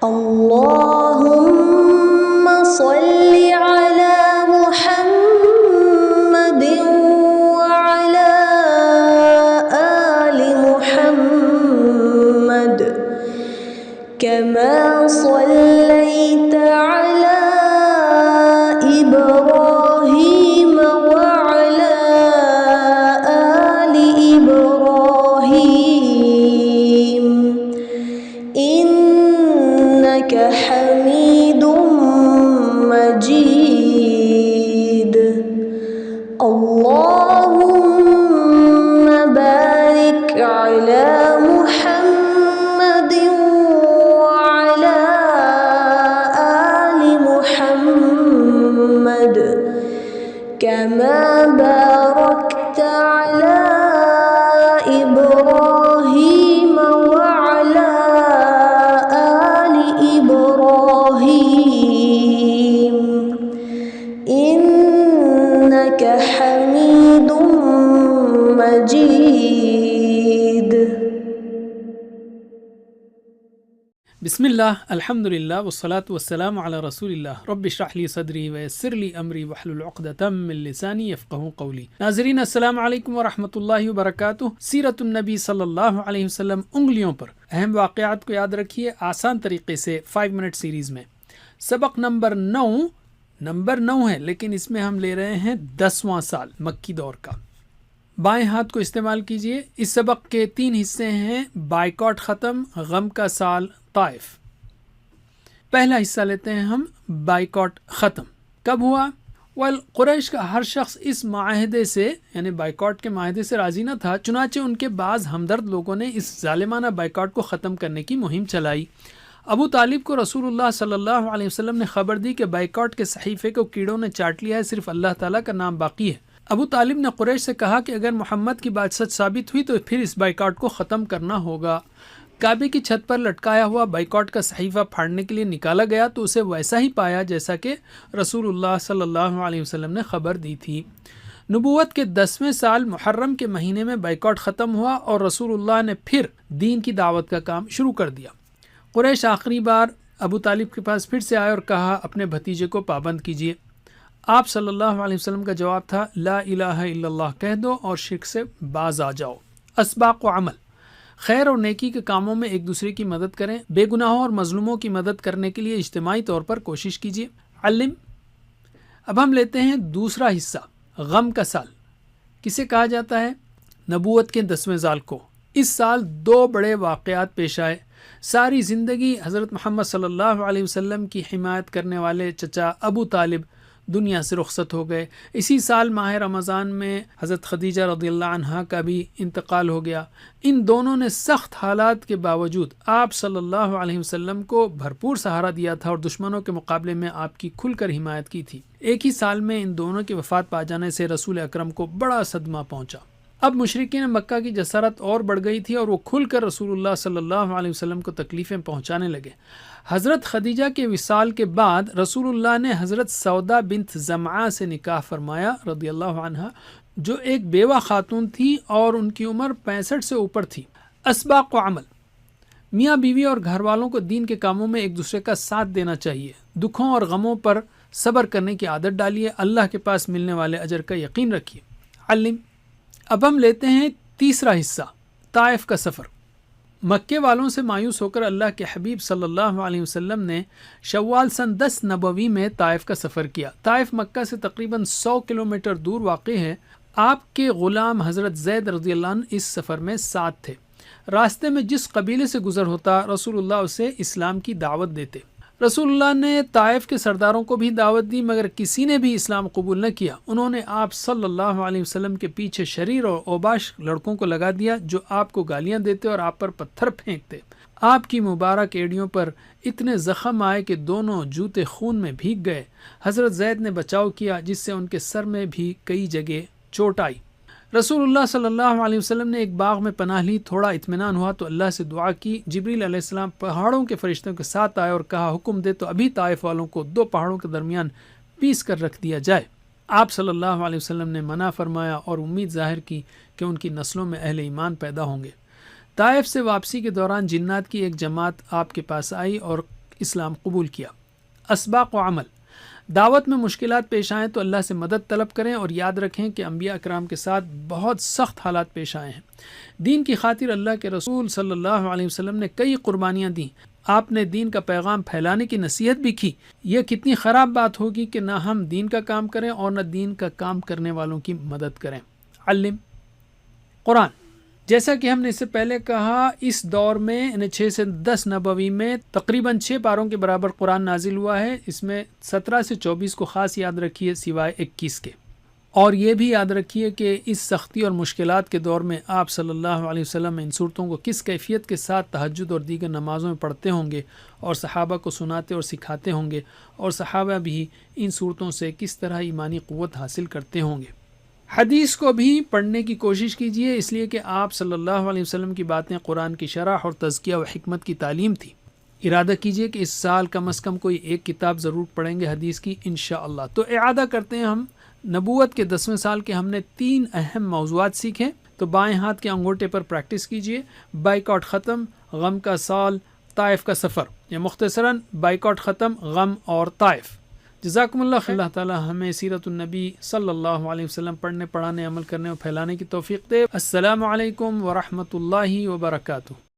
اللهم صل على محمد وعلى آل محمد كما صليت على إبراهيم وعلى آل إبراهيم إنك حميد مجيد. اللهم بارك على محمد وعلى آل محمد كما باركت على إبراهيم وعلى آل إبراهيم إنك حميد مجيد. بسم اللہ الحمد للہ والصلاة والسلام علی رسول اللہ رب اشرح لی صدری ویسر لی امری واحلل عقدۃ من لسانی یفقہوا قولی. ناظرین السلام علیکم ورحمۃ اللہ وبرکاتہ. سیرت النبی صلی اللہ علیہ وسلم انگلیوں پر اہم واقعات کو یاد رکھیے آسان طریقے سے 5 منٹ سیریز میں. سبق نمبر 9 ہے لیکن اس میں ہم لے رہے ہیں 10واں سال مکی دور کا. بائیں ہاتھ کو استعمال کیجئے. اس سبق کے 3 حصے ہیں: بائیکاٹ ختم، غم کا سال، طائف. پہلا حصہ لیتے ہیں ہم. بائیکاٹ ختم کب ہوا؟ قریش کا ہر شخص اس معاہدے سے یعنی بائیکاٹ کے معاہدے سے راضی نہ تھا، چنانچہ ان کے بعض ہمدرد لوگوں نے اس ظالمانہ بائیکاٹ کو ختم کرنے کی مہم چلائی. ابو طالب کو رسول اللہ صلی اللہ علیہ وسلم نے خبر دی کہ بائیکاٹ کے صحیفے کو کیڑوں نے چاٹ لیا ہے، صرف اللہ تعالیٰ کا نام باقی ہے. ابو طالب نے قریش سے کہا کہ اگر محمد کی بات سچ ثابت ہوئی تو پھر اس بائیکاٹ کو ختم کرنا ہوگا. کعبے کی چھت پر لٹکایا ہوا بائیکاٹ کا صحیفہ پھاڑنے کے لیے نکالا گیا تو اسے ویسا ہی پایا جیسا کہ رسول اللہ صلی اللہ علیہ وسلم نے خبر دی تھی. نبوت کے 10ویں سال محرم کے مہینے میں بائیکاٹ ختم ہوا اور رسول اللہ نے پھر دین کی دعوت کا کام شروع کر دیا. قریش آخری بار ابو طالب کے پاس پھر سے آئے اور کہا اپنے بھتیجے کو پابند کیجیے. آپ صلی اللہ علیہ وسلم کا جواب تھا لا الہ الا اللہ کہہ دو اور شرک سے باز آ جاؤ. اسباق و عمل: خیر اور نیکی کے کاموں میں ایک دوسرے کی مدد کریں. بے گناہوں اور مظلوموں کی مدد کرنے کے لیے اجتماعی طور پر کوشش کیجیے. علم. اب ہم لیتے ہیں دوسرا حصہ. غم کا سال کسے کہا جاتا ہے؟ نبوت کے 10ویں سال کو. اس سال 2 بڑے واقعات پیش آئے. ساری زندگی حضرت محمد صلی اللہ علیہ وسلم کی حمایت کرنے والے چچا ابو طالب دنیا سے رخصت ہو گئے. اسی سال ماہ رمضان میں حضرت خدیجہ رضی اللہ عنہا کا بھی انتقال ہو گیا. ان دونوں نے سخت حالات کے باوجود آپ صلی اللہ علیہ وسلم کو بھرپور سہارا دیا تھا اور دشمنوں کے مقابلے میں آپ کی کھل کر حمایت کی تھی. ایک ہی سال میں ان دونوں کی وفات پا جانے سے رسول اکرم کو بڑا صدمہ پہنچا. اب مشرکین مکہ کی جسارت اور بڑھ گئی تھی اور وہ کھل کر رسول اللہ صلی اللہ علیہ وسلم کو تکلیفیں پہنچانے لگے. حضرت خدیجہ کے وصال کے بعد رسول اللہ نے حضرت سودا بنت زمعہ سے نکاح فرمایا رضی اللہ عنہا، جو ایک بیوہ خاتون تھی اور ان کی عمر 65 سے اوپر تھی. اسباق و عمل: میاں بیوی اور گھر والوں کو دین کے کاموں میں ایک دوسرے کا ساتھ دینا چاہیے. دکھوں اور غموں پر صبر کرنے کی عادت ڈالیے. اللہ کے پاس ملنے والے اجر کا یقین رکھیے. علم. اب ہم لیتے ہیں تیسرا حصہ. طائف کا سفر. مکے والوں سے مایوس ہو کر اللہ کے حبیب صلی اللہ علیہ وسلم نے شوال سن 10 نبوی میں طائف کا سفر کیا. طائف مکہ سے تقریباً 100 کلومیٹر دور واقع ہے. آپ کے غلام حضرت زید رضی اللہ عنہ اس سفر میں ساتھ تھے. راستے میں جس قبیلے سے گزر ہوتا رسول اللہ اسے اسلام کی دعوت دیتے. رسول اللہ نے طائف کے سرداروں کو بھی دعوت دی مگر کسی نے بھی اسلام قبول نہ کیا. انہوں نے آپ صلی اللہ علیہ وسلم کے پیچھے شریر اور اوباش لڑکوں کو لگا دیا جو آپ کو گالیاں دیتے اور آپ پر پتھر پھینکتے. آپ کی مبارک ایڑیوں پر اتنے زخم آئے کہ دونوں جوتے خون میں بھیگ گئے. حضرت زید نے بچاؤ کیا جس سے ان کے سر میں بھی کئی جگہ چوٹ آئی. رسول اللہ صلی اللہ علیہ وسلم نے ایک باغ میں پناہ لی. تھوڑا اطمینان ہوا تو اللہ سے دعا کی. جبریل علیہ السلام پہاڑوں کے فرشتوں کے ساتھ آئے اور کہا حکم دے تو ابھی طائف والوں کو 2 پہاڑوں کے درمیان پیس کر رکھ دیا جائے. آپ صلی اللہ علیہ وسلم نے منع فرمایا اور امید ظاہر کی کہ ان کی نسلوں میں اہل ایمان پیدا ہوں گے. طائف سے واپسی کے دوران جنات کی ایک جماعت آپ کے پاس آئی اور اسلام قبول کیا۔ اسباق و عمل، دعوت میں مشکلات پیش آئیں تو اللہ سے مدد طلب کریں اور یاد رکھیں کہ انبیاء اکرام کے ساتھ بہت سخت حالات پیش آئے ہیں۔ دین کی خاطر اللہ کے رسول صلی اللہ علیہ وسلم نے کئی قربانیاں دیں، آپ نے دین کا پیغام پھیلانے کی نصیحت بھی کی۔ یہ کتنی خراب بات ہوگی کہ نہ ہم دین کا کام کریں اور نہ دین کا کام کرنے والوں کی مدد کریں۔ علم، قرآن، جیسا کہ ہم نے اس سے پہلے کہا، اس دور میں 6 سے 10 نبوی میں تقریباً 6 پاروں کے برابر قرآن نازل ہوا ہے۔ اس میں 17 سے 24 کو خاص یاد رکھیے سوائے 21 کے، اور یہ بھی یاد رکھیے کہ اس سختی اور مشکلات کے دور میں آپ صلی اللہ علیہ وسلم ان صورتوں کو کس کیفیت کے ساتھ تہجد اور دیگر نمازوں میں پڑھتے ہوں گے اور صحابہ کو سناتے اور سکھاتے ہوں گے، اور صحابہ بھی ان صورتوں سے کس طرح ایمانی قوت حاصل کرتے ہوں گے۔ حدیث کو بھی پڑھنے کی کوشش کیجیے، اس لیے کہ آپ صلی اللہ علیہ وسلم کی باتیں قرآن کی شرح اور تزکیہ و حکمت کی تعلیم تھی۔ ارادہ کیجیے کہ اس سال کم از کم کوئی ایک کتاب ضرور پڑھیں گے حدیث کی انشاءاللہ۔ تو اعادہ کرتے ہیں ہم نبوت کے 10ویں سال کے ہم نے 3 اہم موضوعات سیکھے، تو بائیں ہاتھ کے انگوٹھے پر پریکٹس کیجیے۔ بائیکاٹ ختم، غم کا سال، طائف کا سفر، یا مختصراً بائیکاٹ ختم، غم اور طائف۔ جزاکم اللہ خیر۔ اللہ تعالی ہمیں سیرت النبی صلی اللہ علیہ وسلم پڑھنے، پڑھانے، عمل کرنے اور پھیلانے کی توفیق دے۔ السلام علیکم ورحمۃ اللہ وبرکاتہ۔